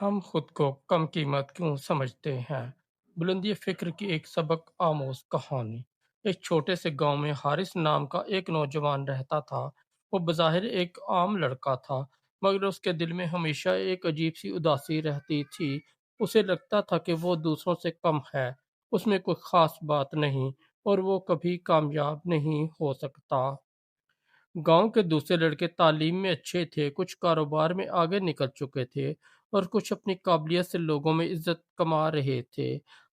हम खुद को कम कीमत क्यों समझते हैं? बुलंदी फ़िक्र की एक सबक आमोज़ कहानी। एक छोटे से गांव में हारिस नाम का एक नौजवान रहता था। वो बज़ाहिर एक आम लड़का था, मगर उसके दिल में हमेशा एक अजीब-सी उदासी रहती थी। उसे लगता था कि वो दूसरों से कम है, उसमें कोई ख़ास बात नहीं और वो कभी कामयाब नहीं हो सकता। गांव के दूसरे लड़के तालीम में अच्छे थे, कुछ कारोबार में आगे निकल चुके थे और कुछ अपनी काबिलियत से लोगों में इज्जत कमा रहे थे।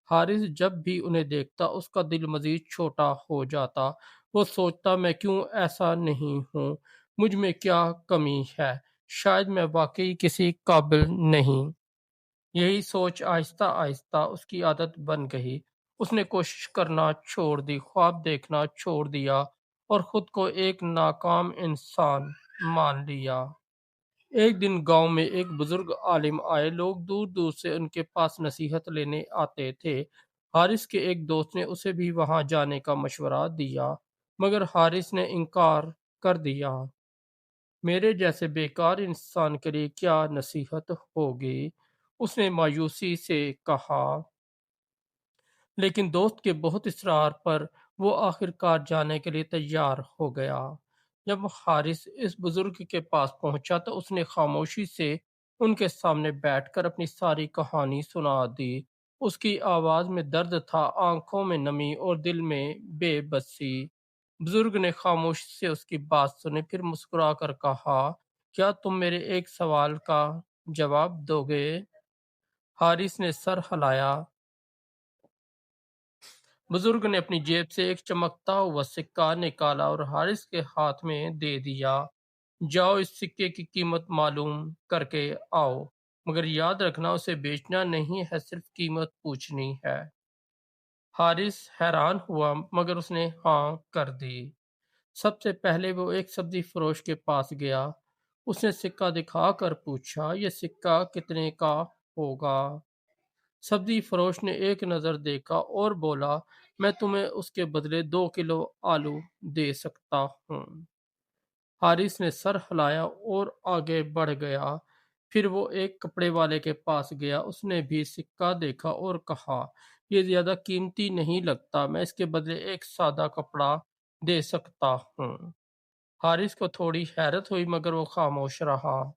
हारिस जब भी उन्हें देखता उसका दिल मजीद छोटा हो जाता। वो सोचता, मैं क्यों ऐसा नहीं हूँ, मुझ में क्या कमी है, शायद मैं वाकई किसी काबिल नहीं। यही सोच आहिस्ता आहिस्ता उसकी आदत बन गई। उसने कोशिश करना छोड़ दी, ख्वाब देखना छोड़ दिया और खुद को एक नाकाम इंसान मान लिया। एक दिन गांव में एक बुजुर्ग आलिम आए। लोग दूर दूर से उनके पास नसीहत लेने आते थे। हारिस के एक दोस्त ने उसे भी वहां जाने का मशवरा दिया, मगर हारिस ने इनकार कर दिया। मेरे जैसे बेकार इंसान के लिए क्या नसीहत होगी, उसने मायूसी से कहा। लेकिन दोस्त के बहुत इसरार पर वो आखिरकार जाने के लिए तैयार हो गया। जब हारिस इस बुजुर्ग के पास पहुंचा तो उसने खामोशी से उनके सामने बैठकर अपनी सारी कहानी सुना दी। उसकी आवाज में दर्द था, आंखों में नमी और दिल में बेबसी। बुजुर्ग ने खामोशी से उसकी बात सुनी, फिर मुस्कुरा कर कहा, क्या तुम मेरे एक सवाल का जवाब दोगे? हारिस ने सर हिलाया। बुजुर्ग ने अपनी जेब से एक चमकता हुआ सिक्का निकाला और हारिस के हाथ में दे दिया। जाओ, इस सिक्के की कीमत मालूम करके आओ, मगर याद रखना उसे बेचना नहीं है, सिर्फ कीमत पूछनी है। हारिस हैरान हुआ, मगर उसने हाँ कर दी। सबसे पहले वो एक सब्जी फरोश के पास गया। उसने सिक्का दिखाकर पूछा, यह सिक्का कितने का होगा? सब्जी फरोश ने एक नज़र देखा और बोला, मैं तुम्हें उसके बदले 2 किलो आलू दे सकता हूँ। हारिस ने सर हिलाया और आगे बढ़ गया। फिर वो एक कपड़े वाले के पास गया। उसने भी सिक्का देखा और कहा, ये ज्यादा कीमती नहीं लगता, मैं इसके बदले एक सादा कपड़ा दे सकता हूँ। हारिस को थोड़ी हैरत हुई, मगर वो खामोश रहा।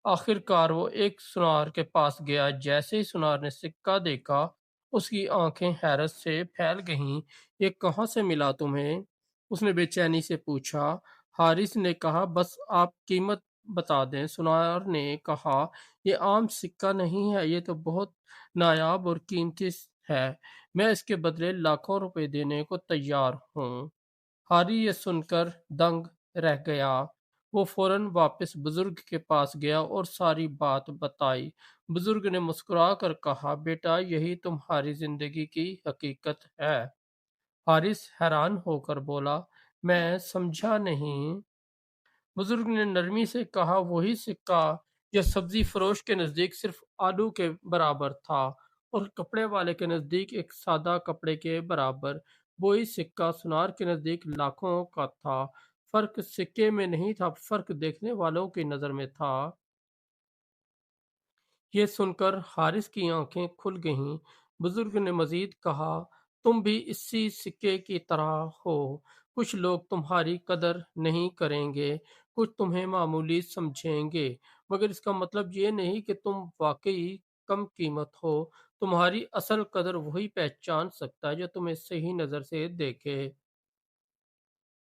आखिरकार वो एक सुनार के पास गया। जैसे ही सुनार ने सिक्का देखा, उसकी आंखें हैरत से फैल गईं। ये कहाँ से मिला तुम्हें? उसने बेचैनी से पूछा। हारिस ने कहा, बस आप कीमत बता दें। सुनार ने कहा, ये आम सिक्का नहीं है, ये तो बहुत नायाब और कीमती है, मैं इसके बदले लाखों रुपए देने को तैयार हूँ। हारी ये सुनकर दंग रह गया। वो फौरन वापस बुजुर्ग के पास गया और सारी बात बताई। बुजुर्ग ने मुस्कुरा कर कहा, बेटा, यही तुम्हारी जिंदगी की हकीकत है। हारिस हैरान होकर बोला, मैं समझा नहीं। बुजुर्ग ने नरमी से कहा, वही सिक्का यह सब्जी फरोश के नजदीक सिर्फ आलू के बराबर था और कपड़े वाले के नजदीक एक सादा कपड़े के बराबर। वही सिक्का सुनार के नजदीक लाखों का था। फर्क सिक्के में नहीं था, फर्क देखने वालों की नजर में था। ये सुनकर हारिस की आंखें खुल गईं। बुजुर्ग ने मजीद कहा, तुम भी इसी सिक्के की तरह हो। कुछ लोग तुम्हारी कदर नहीं करेंगे, कुछ तुम्हें मामूली समझेंगे, मगर इसका मतलब ये नहीं कि तुम वाकई कम कीमत हो। तुम्हारी असल कदर वही पहचान सकता है जो तुम्हें सही नजर से देखे।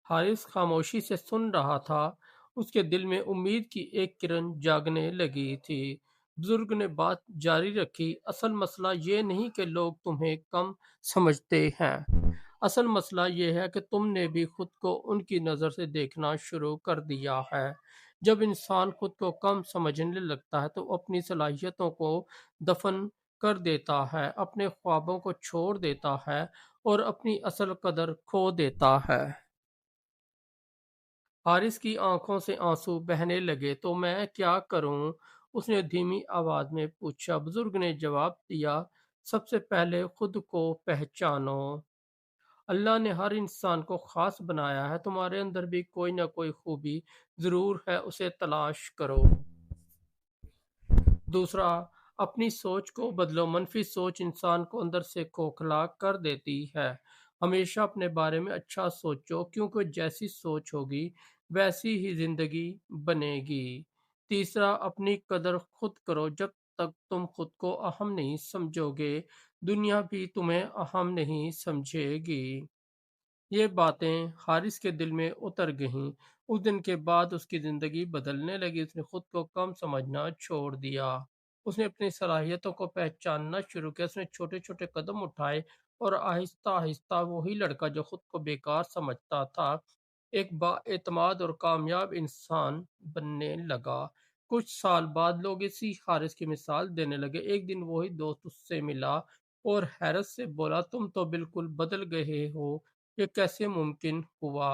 हारिस खामोशी से सुन रहा था। उसके दिल में उम्मीद की एक किरण जागने लगी थी। बुजुर्ग ने बात जारी रखी, असल मसला ये नहीं कि लोग तुम्हें कम समझते हैं। असल मसला ये है कि तुमने भी खुद को उनकी नज़र से देखना शुरू कर दिया है। जब इंसान खुद को कम समझने लगता है तो अपनी सलाहियतों को दफन कर देता है, अपने ख्वाबों को छोड़ देता है और अपनी असल कदर खो देता है। हारिस की आंखों से आंसू बहने लगे। तो मैं क्या करूं? उसने धीमी आवाज में पूछा। बुजुर्ग ने जवाब दिया, सबसे पहले खुद को पहचानो। अल्लाह ने हर इंसान को खास बनाया है, तुम्हारे अंदर भी कोई ना कोई खूबी जरूर है, उसे तलाश करो। दूसरा, अपनी सोच को बदलो। मनफी सोच इंसान को अंदर से खोखला कर देती है। हमेशा अपने बारे में अच्छा सोचो, क्योंकि जैसी सोच होगी वैसी ही जिंदगी बनेगी। तीसरा, अपनी कदर खुद करो। जब तक तुम खुद को अहम नहीं समझोगे, दुनिया भी तुम्हें अहम नहीं समझेगी। ये बातें हारिस के दिल में उतर गईं। उस दिन के बाद उसकी जिंदगी बदलने लगी। उसने खुद को कम समझना छोड़ दिया। उसने अपनी सलाहियतों को पहचानना शुरू किया। उसने छोटे छोटे कदम उठाए और आहिस्ता आहिस्ता वही लड़का जो खुद को बेकार समझता था, एक बाएतमाद और कामयाब इंसान बनने लगा। कुछ साल बाद लोग इसी हारिस की मिसाल देने लगे। एक दिन वही दोस्त उससे मिला और हैरत से बोला, तुम तो बिल्कुल बदल गए हो, ये कैसे मुमकिन हुआ?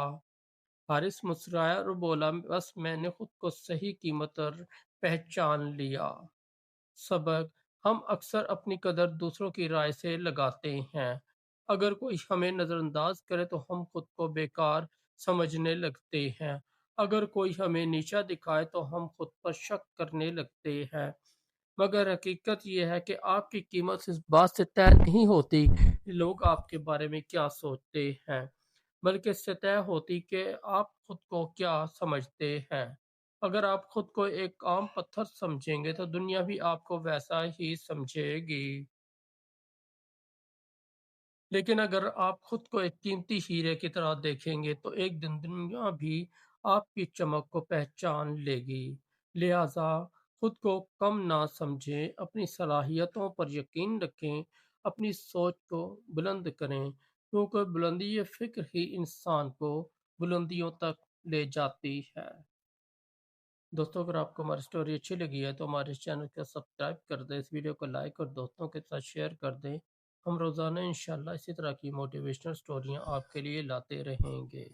हारिस मुस्कुराया और बोला, बस मैंने खुद को सही कीमत पर पहचान लिया। सबक: हम अक्सर अपनी कदर दूसरों की राय से लगाते हैं। अगर कोई हमें नज़रअंदाज करे तो हम खुद को बेकार समझने लगते हैं। अगर कोई हमें नीचा दिखाए तो हम खुद पर शक करने लगते हैं। मगर हकीकत यह है कि आपकी कीमत इस बात से तय नहीं होती कि लोग आपके बारे में क्या सोचते हैं, बल्कि इससे तय होती कि आप खुद को क्या समझते हैं। अगर आप खुद को एक आम पत्थर समझेंगे तो दुनिया भी आपको वैसा ही समझेगी। लेकिन अगर आप खुद को एक कीमती हीरे की तरह देखेंगे तो एक दिन दुनिया भी आपकी चमक को पहचान लेगी। लिहाजा खुद को कम ना समझें, अपनी सलाहियतों पर यकीन रखें, अपनी सोच को बुलंद करें, क्योंकि बुलंदी फिक्र ही इंसान को बुलंदियों तक ले जाती है। दोस्तों, अगर आपको हमारी स्टोरी अच्छी लगी है तो हमारे इस चैनल को सब्सक्राइब कर दें, इस वीडियो को लाइक और दोस्तों के साथ शेयर कर दें। हम रोज़ाना इंशाल्लाह इसी तरह की मोटिवेशनल स्टोरियाँ आपके लिए लाते रहेंगे।